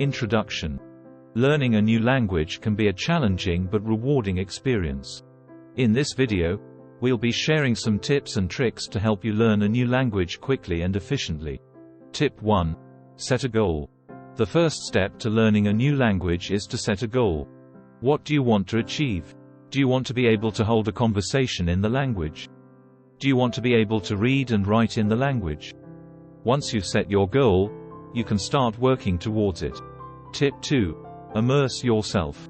Introduction. Learning a new language can be a challenging but rewarding experience. In this video, we'll be sharing some tips and tricks to help you learn a new language quickly and efficiently. Tip 1. Set a goal. The first step to learning a new language is to set a goal. What do you want to achieve? Do you want to be able to hold a conversation in the language? Do you want to be able to read and write in the language? Once you've set your goal, you can start working towards it. Tip 2. Immerse yourself.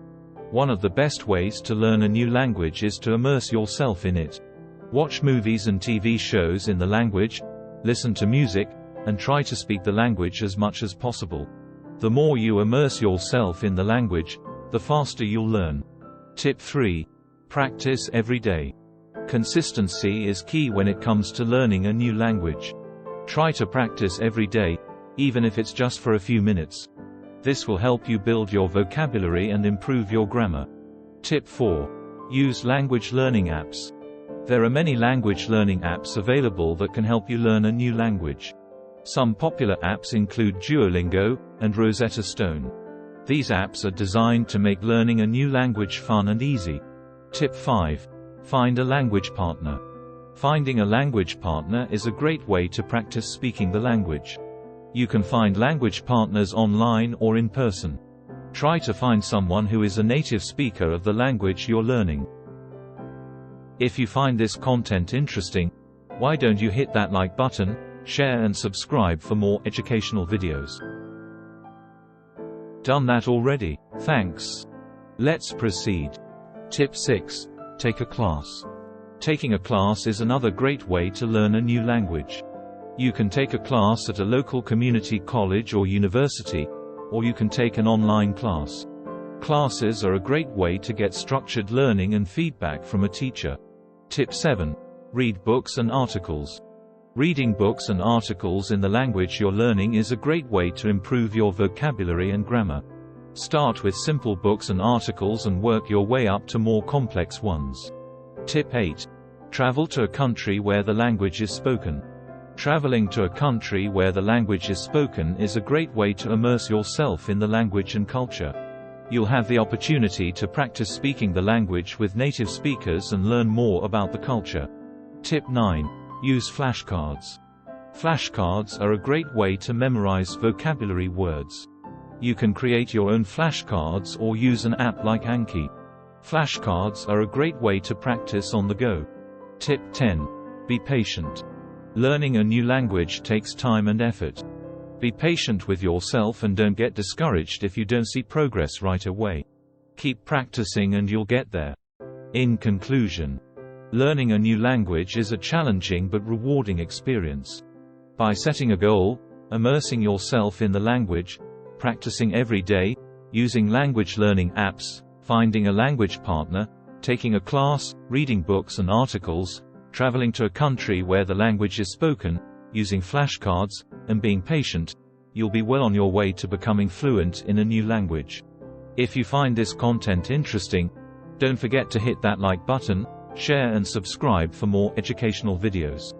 One of the best ways to learn a new language is to immerse yourself in it. Watch movies and TV shows in the language, listen to music, and try to speak the language as much as possible. The more you immerse yourself in the language, the faster you'll learn. Tip 3. Practice every day. Consistency is key when it comes to learning a new language. Try to practice every day, even if it's just for a few minutes. This will help you build your vocabulary and improve your grammar. Tip 4. Use language learning apps. There are many language learning apps available that can help you learn a new language. Some popular apps include Duolingo and Rosetta Stone. These apps are designed to make learning a new language fun and easy. Tip 5. Find a language partner. Finding a language partner is a great way to practice speaking the language. You can find language partners online or in person. Try to find someone who is a native speaker of the language you're learning. If you find this content interesting, why don't you hit that like button, share and subscribe for more educational videos. Done that already? Thanks. Let's proceed. Tip 6. Take a class. Taking a class is another great way to learn a new language. You can take a class at a local community college or university, or you can take an online class. Classes are a great way to get structured learning and feedback from a teacher. Tip 7. Read books and articles. Reading books and articles in the language you're learning is a great way to improve your vocabulary and grammar. Start with simple books and articles and work your way up to more complex ones. Tip 8. Travel to a country where the language is spoken. Traveling to a country where the language is spoken is a great way to immerse yourself in the language and culture. You'll have the opportunity to practice speaking the language with native speakers and learn more about the culture. Tip 9. Use flashcards. Flashcards are a great way to memorize vocabulary words. You can create your own flashcards or use an app like Anki. Flashcards are a great way to practice on the go. Tip 10. Be patient. Learning a new language takes time and effort. Be patient with yourself and don't get discouraged if you don't see progress right away. Keep practicing and you'll get there. In conclusion, learning a new language is a challenging but rewarding experience. By setting a goal, immersing yourself in the language, practicing every day, using language learning apps, finding a language partner, taking a class, reading books and articles, traveling to a country where the language is spoken, using flashcards, and being patient, you'll be well on your way to becoming fluent in a new language. If you find this content interesting, don't forget to hit that like button, share and subscribe for more educational videos.